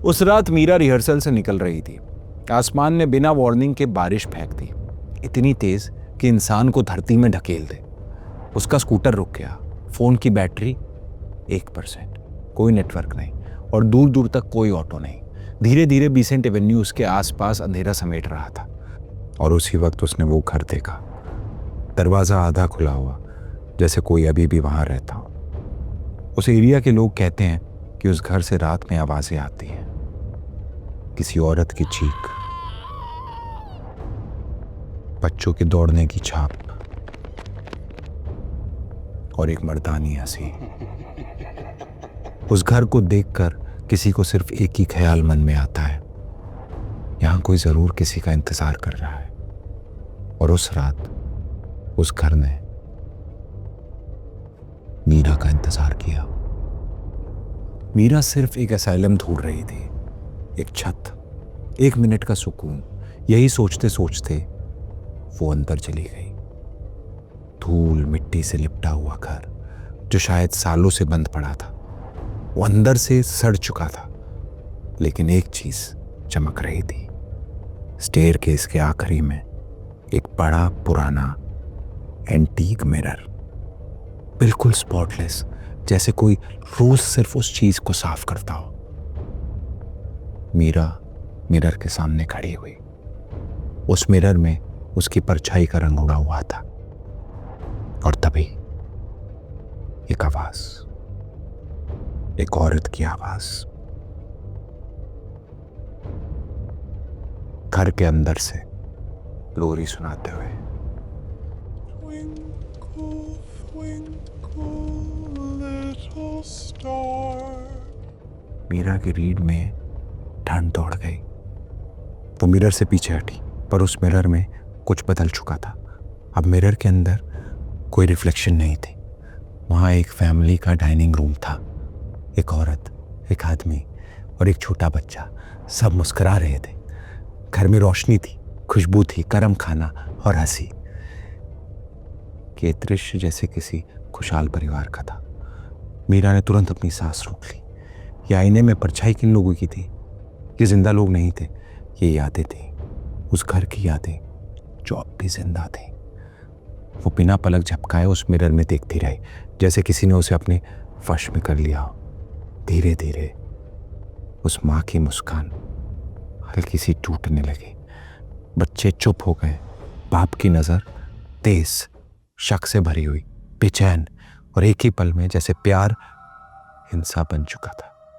उस रात मीरा रिहर्सल से निकल रही थी। आसमान ने बिना वार्निंग के बारिश फेंक दी, इतनी तेज कि इंसान को धरती में ढकेल दे। उसका स्कूटर रुक गया। फोन की बैटरी 1%, कोई नेटवर्क नहीं और दूर दूर तक कोई ऑटो नहीं। धीरे धीरे बीसेंट एवेन्यू उसके आसपास अंधेरा समेट रहा था और उसी वक्त उसने वो घर देखा। दरवाजा आधा खुला हुआ, जैसे कोई अभी भी वहां रहता हो। उस एरिया के लोग कहते हैं कि उस घर से रात में आवाजें आती हैं, किसी औरत की चीख, बच्चों के दौड़ने की छाप और एक मर्दानी हंसी। उस घर को देखकर किसी को सिर्फ एक ही ख्याल मन में आता है, यहां कोई जरूर किसी का इंतजार कर रहा है। और उस रात उस घर ने मीरा का इंतजार किया। मीरा सिर्फ एक असाइलम ढूंढ रही थी, एक छत, 1 मिनट का सुकून। यही सोचते सोचते वो अंदर चली गई। धूल मिट्टी से लिपटा हुआ घर, जो शायद सालों से बंद पड़ा था, वो अंदर से सड़ चुका था। लेकिन एक चीज चमक रही थी। स्टेयरकेस के आखिरी में एक बड़ा पुराना एंटीक मिरर, बिल्कुल स्पॉटलेस, जैसे कोई रोज सिर्फ उस चीज को साफ करता हो। मीरा मिरर के सामने खड़ी हुई। उस मिरर में उसकी परछाई का रंग उड़ा हुआ था। और तभी एक आवाज, एक औरत की आवाज, घर के अंदर से लोरी सुनाते हुए। मीरा की रीढ़ में ठंड दौड़ गई। वो मिरर से पीछे हटी, पर उस मिरर में कुछ बदल चुका था। अब मिरर के अंदर कोई रिफ्लेक्शन नहीं थी। वहां एक फैमिली का डाइनिंग रूम था। एक औरत, एक आदमी और एक छोटा बच्चा, सब मुस्कुरा रहे थे। घर में रोशनी थी, खुशबू थी, गरम खाना और हंसी। ये दृश्य जैसे किसी खुशहाल परिवार का था। मीरा ने तुरंत अपनी सांस रोक ली। ये आईने में परछाई किन लोगों की थी? ये जिंदा लोग नहीं थे, ये यादें थी, उस घर की यादें जो अब भी जिंदा थी। वो बिना पलक झपकाए उस मिरर में देखती रही, जैसे किसी ने उसे अपने वश में कर लिया हो। धीरे धीरे उस माँ की मुस्कान हल्की सी टूटने लगी। बच्चे चुप हो गए। बाप की नजर तेज, शक से भरी हुई, बेचैन, और एक ही पल में जैसे प्यार हिंसा बन चुका था।